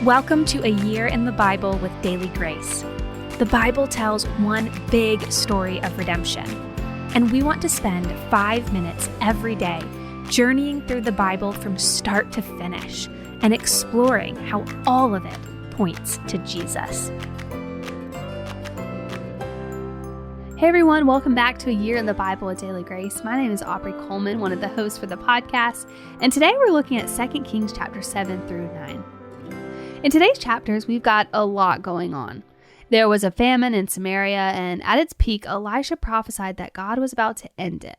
Welcome to A Year in the Bible with Daily Grace. The Bible tells one big story of redemption, and we want to spend 5 minutes every day journeying through the Bible from start to finish and exploring how all of it points to Jesus. Hey everyone, welcome back to A Year in the Bible with Daily Grace. My name is Aubrey Coleman, one of the hosts for the podcast, and today we're looking at 2 Kings chapter 7 through 9. In today's chapters, we've got a lot going on. There was a famine in Samaria, and at its peak, Elisha prophesied that God was about to end it.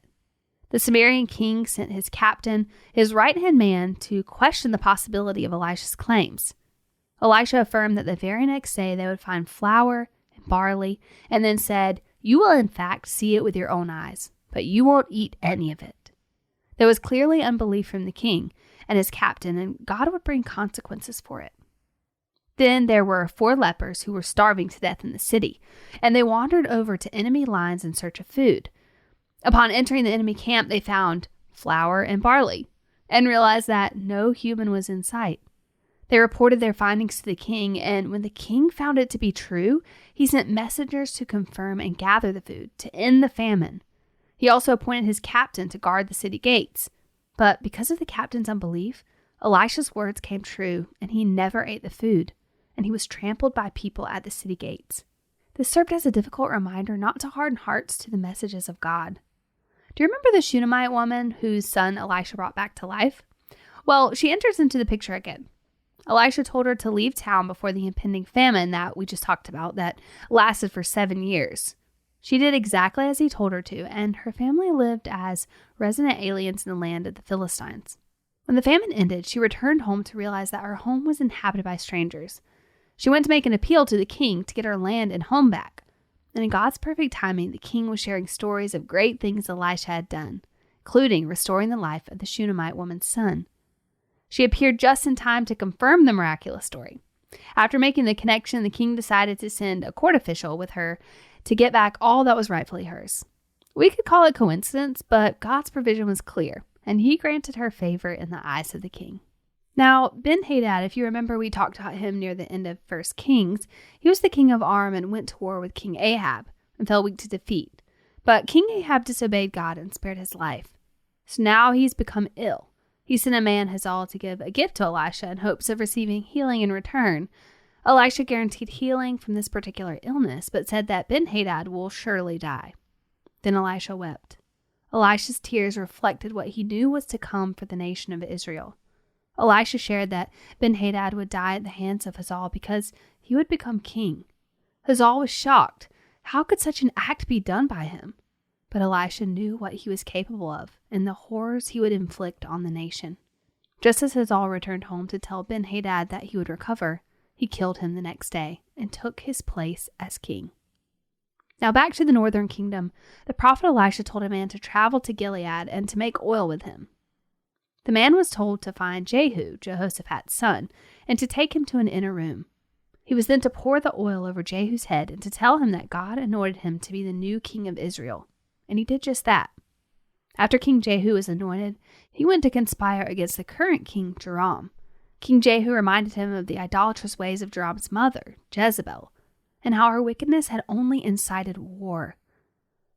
The Samaritan king sent his captain, his right-hand man, to question the possibility of Elisha's claims. Elisha affirmed that the very next day they would find flour and barley, and then said, "You will in fact see it with your own eyes, but you won't eat any of it." There was clearly unbelief from the king and his captain, and God would bring consequences for it. Then there were 4 lepers who were starving to death in the city, and they wandered over to enemy lines in search of food. Upon entering the enemy camp, they found flour and barley, and realized that no human was in sight. They reported their findings to the king, and when the king found it to be true, he sent messengers to confirm and gather the food to end the famine. He also appointed his captain to guard the city gates. But because of the captain's unbelief, Elisha's words came true, and he never ate the food, and he was trampled by people at the city gates. This served as a difficult reminder not to harden hearts to the messages of God. Do you remember the Shunammite woman whose son Elisha brought back to life? Well, she enters into the picture again. Elisha told her to leave town before the impending famine that we just talked about that lasted for 7 years. She did exactly as he told her to, and her family lived as resident aliens in the land of the Philistines. When the famine ended, she returned home to realize that her home was inhabited by strangers. She went to make an appeal to the king to get her land and home back. And in God's perfect timing, the king was sharing stories of great things Elisha had done, including restoring the life of the Shunammite woman's son. She appeared just in time to confirm the miraculous story. After making the connection, the king decided to send a court official with her to get back all that was rightfully hers. We could call it coincidence, but God's provision was clear, and he granted her favor in the eyes of the king. Now, Ben-Hadad, if you remember, we talked about him near the end of 1 Kings. He was the king of Aram and went to war with King Ahab and fell weak to defeat. But King Ahab disobeyed God and spared his life. So now he's become ill. He sent a man, Hazael, to give a gift to Elisha in hopes of receiving healing in return. Elisha guaranteed healing from this particular illness, but said that Ben-Hadad will surely die. Then Elisha wept. Elisha's tears reflected what he knew was to come for the nation of Israel. Elisha shared that Ben-Hadad would die at the hands of Hazael because he would become king. Hazael was shocked. How could such an act be done by him? But Elisha knew what he was capable of and the horrors he would inflict on the nation. Just as Hazael returned home to tell Ben-Hadad that he would recover, he killed him the next day and took his place as king. Now back to the northern kingdom, the prophet Elisha told a man to travel to Gilead and to make oil with him. The man was told to find Jehu, Jehoshaphat's son, and to take him to an inner room. He was then to pour the oil over Jehu's head and to tell him that God anointed him to be the new king of Israel. And he did just that. After King Jehu was anointed, he went to conspire against the current king, Joram. King Jehu reminded him of the idolatrous ways of Joram's mother, Jezebel, and how her wickedness had only incited war.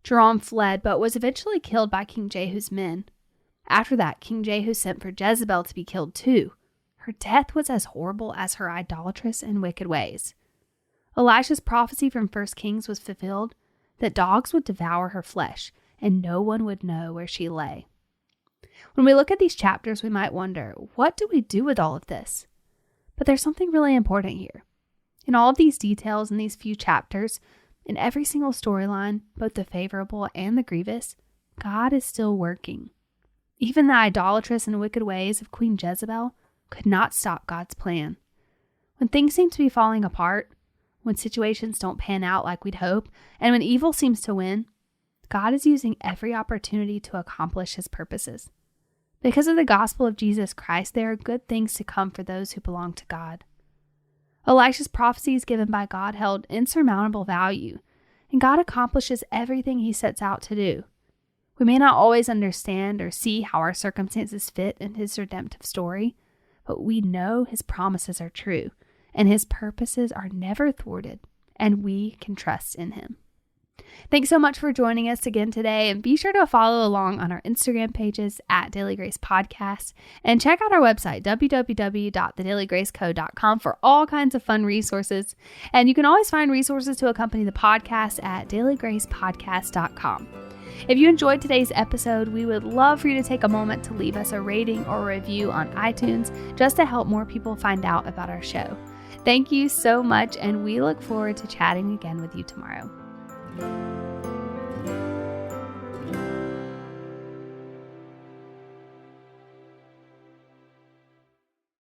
Joram fled, but was eventually killed by King Jehu's men. After that, King Jehu sent for Jezebel to be killed too. Her death was as horrible as her idolatrous and wicked ways. Elisha's prophecy from 1 Kings was fulfilled, that dogs would devour her flesh, and no one would know where she lay. When we look at these chapters, we might wonder, what do we do with all of this? But there's something really important here. In all of these details in these few chapters, in every single storyline, both the favorable and the grievous, God is still working. Even the idolatrous and wicked ways of Queen Jezebel could not stop God's plan. When things seem to be falling apart, when situations don't pan out like we'd hope, and when evil seems to win, God is using every opportunity to accomplish his purposes. Because of the gospel of Jesus Christ, there are good things to come for those who belong to God. Elisha's prophecies given by God held insurmountable value, and God accomplishes everything he sets out to do. We may not always understand or see how our circumstances fit in his redemptive story, but we know his promises are true, and His purposes are never thwarted, and we can trust in Him. Thanks so much for joining us again today, and be sure to follow along on our Instagram pages at Daily Grace Podcast, and check out our website, www.thedailygraceco.com, for all kinds of fun resources. And you can always find resources to accompany the podcast at dailygracepodcast.com. If you enjoyed today's episode, we would love for you to take a moment to leave us a rating or a review on iTunes just to help more people find out about our show. Thank you so much, and we look forward to chatting again with you tomorrow.